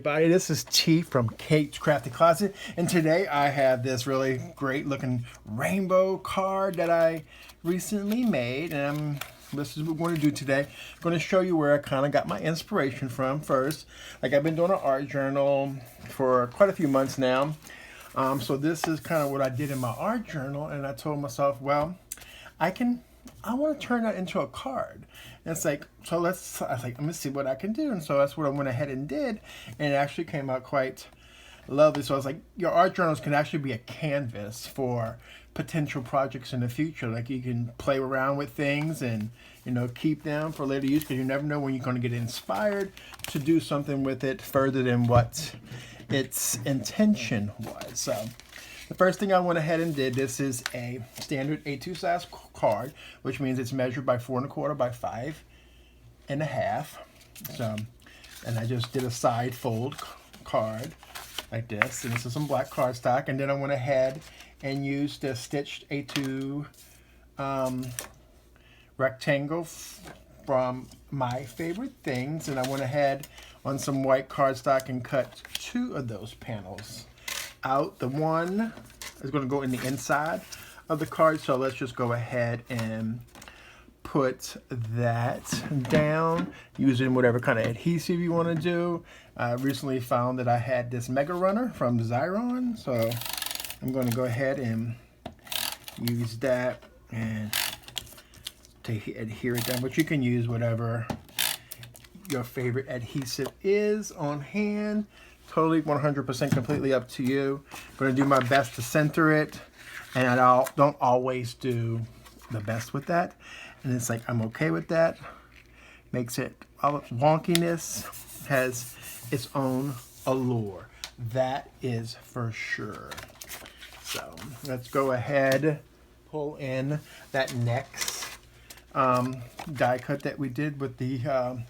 everybody, this is T from Kate's Crafty Closet, and today I have this really great looking rainbow card that I recently made, and this is what we're going to do today. I'm going to show you where I kind of got my inspiration from first. Like, I've been doing an art journal for quite a few months now, so this is kind of what I did in my art journal, and I told myself, well, I want to turn that into a card. And it's like, so I was like, let me see what I can do. And so that's what I went ahead and did. And it actually came out quite lovely. So I was like, your art journals can actually be a canvas for potential projects in the future. Like, you can play around with things and, you know, keep them for later use, because you never know when you're going to get inspired to do something with it further than what its intention was. So the first thing I went ahead and did, this is a standard A2 size card, which means it's measured by 4 1/4 by 5 1/2. So, and I just did a side fold card like this, and this is some black cardstock. And then I went ahead and used the stitched A2 rectangle from My Favorite Things, and I went ahead on some white cardstock and cut 2 of those panels out. The one is going to go in the inside of the card, so let's just go ahead and put that down using whatever kind of adhesive you want to do. I recently found that I had this Mega Runner from Xyron, so I'm going to go ahead and use that and to adhere it down, but you can use whatever your favorite adhesive is on hand. Totally 100% completely up to you. I'm going to do my best to center it, and I don't always do the best with that, and it's like, I'm okay with that. Makes it, all its wonkiness has its own allure, that is for sure. So let's go ahead, pull in that next die cut that we did with the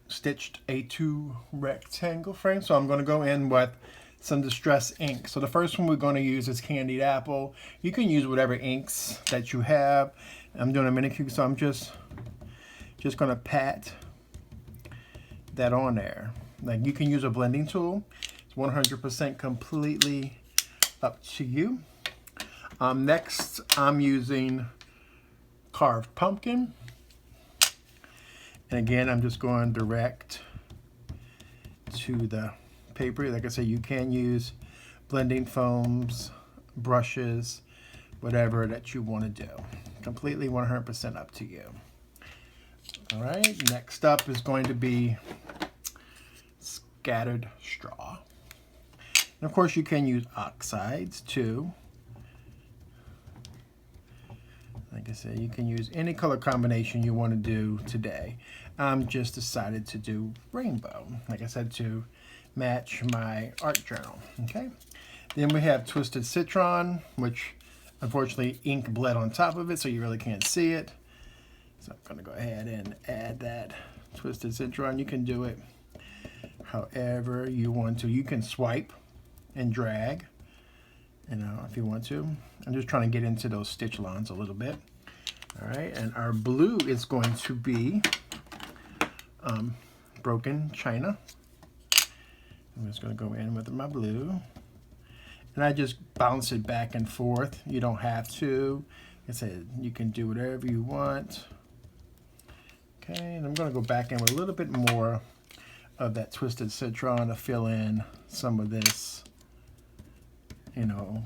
stitched A2 rectangle frame. So I'm going to go in with some distress ink. So the first one we're going to use is Candied Apple. You can use whatever inks that you have. I'm doing a mini cube, so I'm just going to pat that on there. Like, you can use a blending tool. It's 100% completely up to you. Next, I'm using Carved Pumpkin. And again, I'm just going direct to the paper. Like I said, you can use blending foams, brushes, whatever that you want to do. Completely 100% up to you. All right, next up is going to be Scattered Straw. And of course, you can use oxides too. Like I said, you can use any color combination you want to do today. I'm just decided to do rainbow, like I said, to match my art journal. Okay. Then we have Twisted Citron, which unfortunately ink bled on top of it, so you really can't see it. So I'm going to go ahead and add that Twisted Citron. You can do it however you want to. You can swipe and drag, you know, if you want to. I'm just trying to get into those stitch lines a little bit. All right, and our blue is going to be Broken China. I'm just going to go in with my blue, and I just bounce it back and forth. You don't have to. Like I said, you can do whatever you want. Okay, and I'm going to go back in with a little bit more of that Twisted Citron to fill in some of this, you know,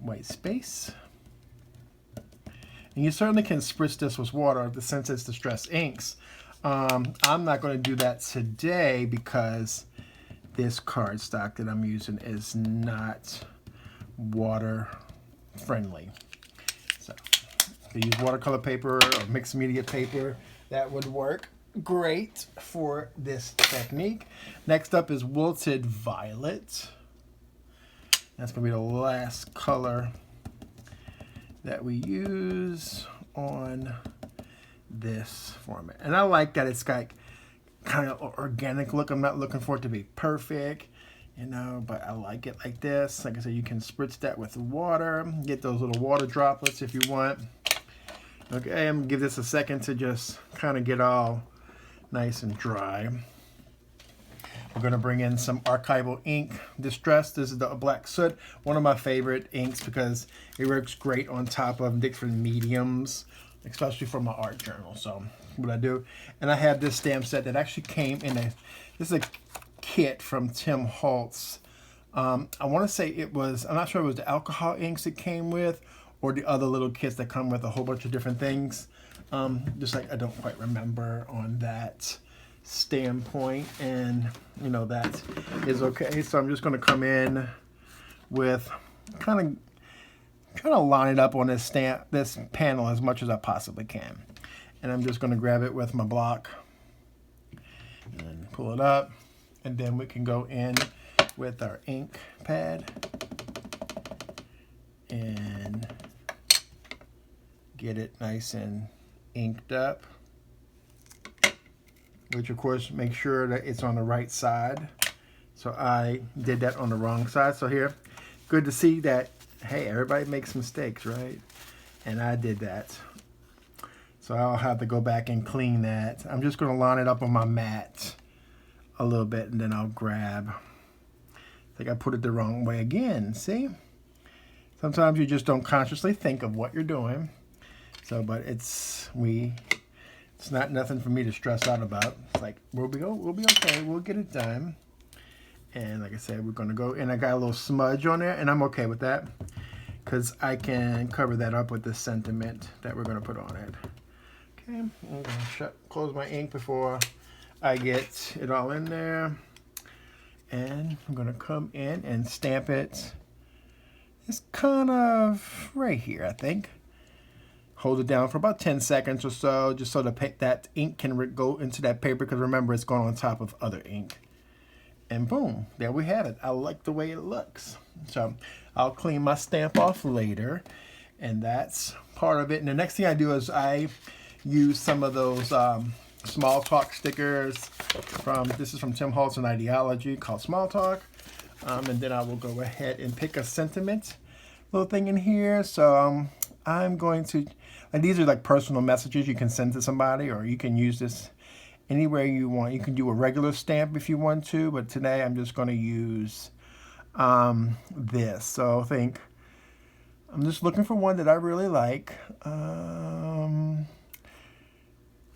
white space. And you certainly can spritz this with water, since it's distressed inks. I'm not going to do that today because this cardstock that I'm using is not water friendly. So if you use watercolor paper or mixed media paper, that would work great for this technique. Next up is Wilted Violet. That's going to be the last color that we use on this format. And I like that it's got kind of organic look. I'm not looking for it to be perfect, you know, but I like it like this. Like I said, you can spritz that with water, get those little water droplets if you want. Okay, I'm gonna give this a second to just kind of get all nice and dry. We're going to bring in some archival ink distress. This is the black soot, one of my favorite inks because it works great on top of different mediums, especially for my art journal. So what I do, and I have this stamp set that actually came in this is a kit from Tim Holtz. I want to say it was, I'm not sure if it was the alcohol inks it came with or the other little kits that come with a whole bunch of different things. Just like I don't quite remember on that standpoint, and you know that is okay. So I'm just going to come in with kind of line it up on this panel as much as I possibly can, and I'm just going to grab it with my block and pull it up, and then we can go in with our ink pad and get it nice and inked up, which of course make sure that it's on the right side. So I did that on the wrong side. So here, good to see that, hey, everybody makes mistakes, right? And I did that. So I'll have to go back and clean that. I'm just going to line it up on my mat a little bit, and then I'll grab, I think I put it the wrong way again, see? Sometimes you just don't consciously think of what you're doing. So, but it's not nothing for me to stress out about. It's like, we'll be okay, we'll get it done. And like I said, we're gonna go, and I got a little smudge on there, and I'm okay with that because I can cover that up with the sentiment that we're gonna put on it. Okay, I'm gonna close my ink before I get it all in there. And I'm gonna come in and stamp it. It's kind of right here, I think. Hold it down for about 10 seconds or so, just so that ink can go into that paper, because remember, it's going on top of other ink. And boom, there we have it. I like the way it looks. So I'll clean my stamp off later, and that's part of it. And the next thing I do is I use some of those Small Talk stickers this is from Tim Holtz and Ideology, called Small Talk. And then I will go ahead and pick a sentiment little thing in here. So I'm going to, and these are like personal messages you can send to somebody, or you can use this anywhere you want. You can do a regular stamp if you want to, but today I'm just going to use this. So I'm just looking for one that I really like.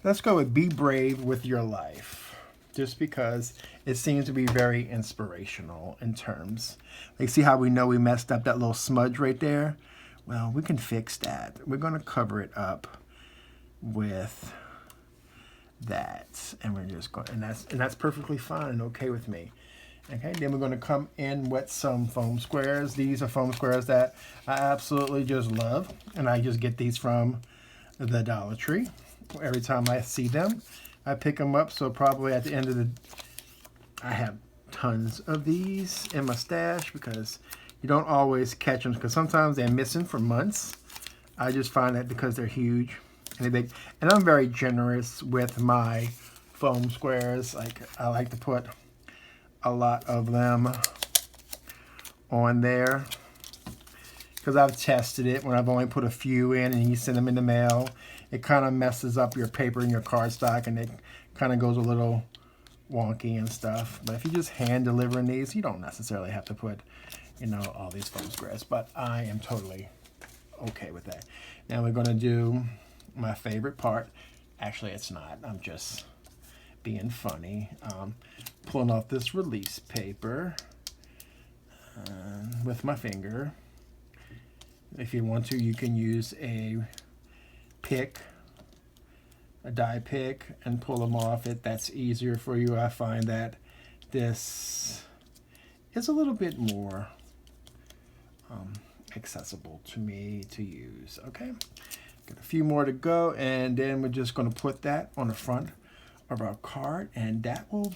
Let's go with Be Brave with Your Life, just because it seems to be very inspirational in terms. Like, see how we know we messed up that little smudge right there? Well, we can fix that. We're going to cover it up with that, and we're just going, and that's perfectly fine and okay with me. Okay, then we're going to come in with some foam squares. These are foam squares that I absolutely just love, and I just get these from the Dollar Tree. Every time I see them, I pick them up. So probably at the end of I have tons of these in my stash, because you don't always catch them, because sometimes they're missing for months. I just find that because they're huge and they're big. And I'm very generous with my foam squares. Like, I like to put a lot of them on there, because I've tested it when I've only put a few in and you send them in the mail. It kind of messes up your paper and your cardstock, and it kind of goes a little wonky and stuff. But if you're just hand delivering these, you don't necessarily have to put, you know, all these foam squares. But I am totally okay with that. Now we're going to do my favorite part. Actually, it's not. I'm just being funny. Pulling off this release paper with my finger. If you want to, you can use a die pick, and pull them off. That's easier for you. I find that this is a little bit more accessible to me to use. Okay, got a few more to go, and then we're just going to put that on the front of our card, and that will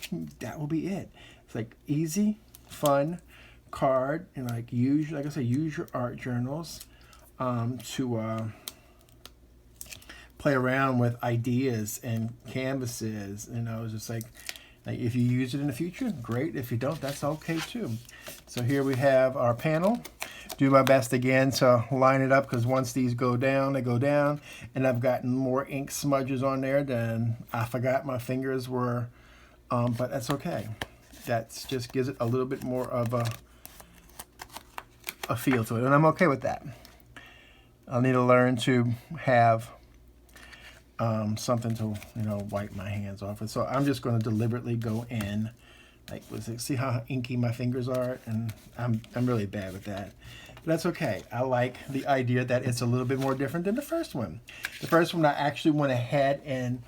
be it. It's like easy, fun card, and like I said, use your art journals to play around with ideas and canvases. You know, it's just like if you use it in the future, great. If you don't, that's okay too. So here we have our panel. Do my best again to line it up, because once these go down, they go down, and I've gotten more ink smudges on there than I forgot my fingers were, but that's okay. That just gives it a little bit more of a feel to it, and I'm okay with that. I'll need to learn to have something to, wipe my hands off. And so I'm just going to deliberately go in, like, see how inky my fingers are? And I'm really bad with that. But that's okay. I like the idea that it's a little bit more different than the first one. The first one, I actually went ahead and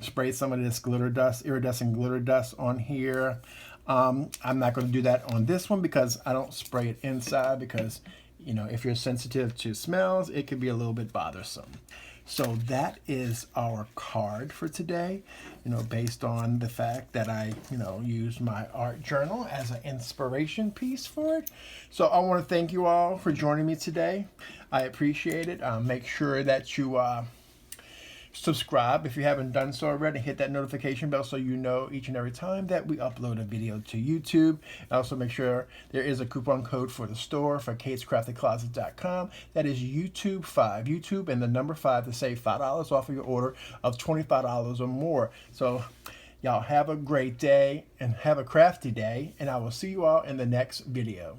sprayed some of this glitter dust, iridescent glitter dust on here. I'm not going to do that on this one because I don't spray it inside because, if you're sensitive to smells, it can be a little bit bothersome. So that is our card for today, based on the fact that I, used my art journal as an inspiration piece for it. So I want to thank you all for joining me today. I appreciate it. Make sure that you subscribe if you haven't done so already. Hit that notification bell so you know each and every time that we upload a video to YouTube. And also make sure there is a coupon code for the store for katescraftycloset.com. That is YouTube5. YouTube and the number 5 to save $5 off of your order of $25 or more. So y'all have a great day and have a crafty day, and I will see you all in the next video.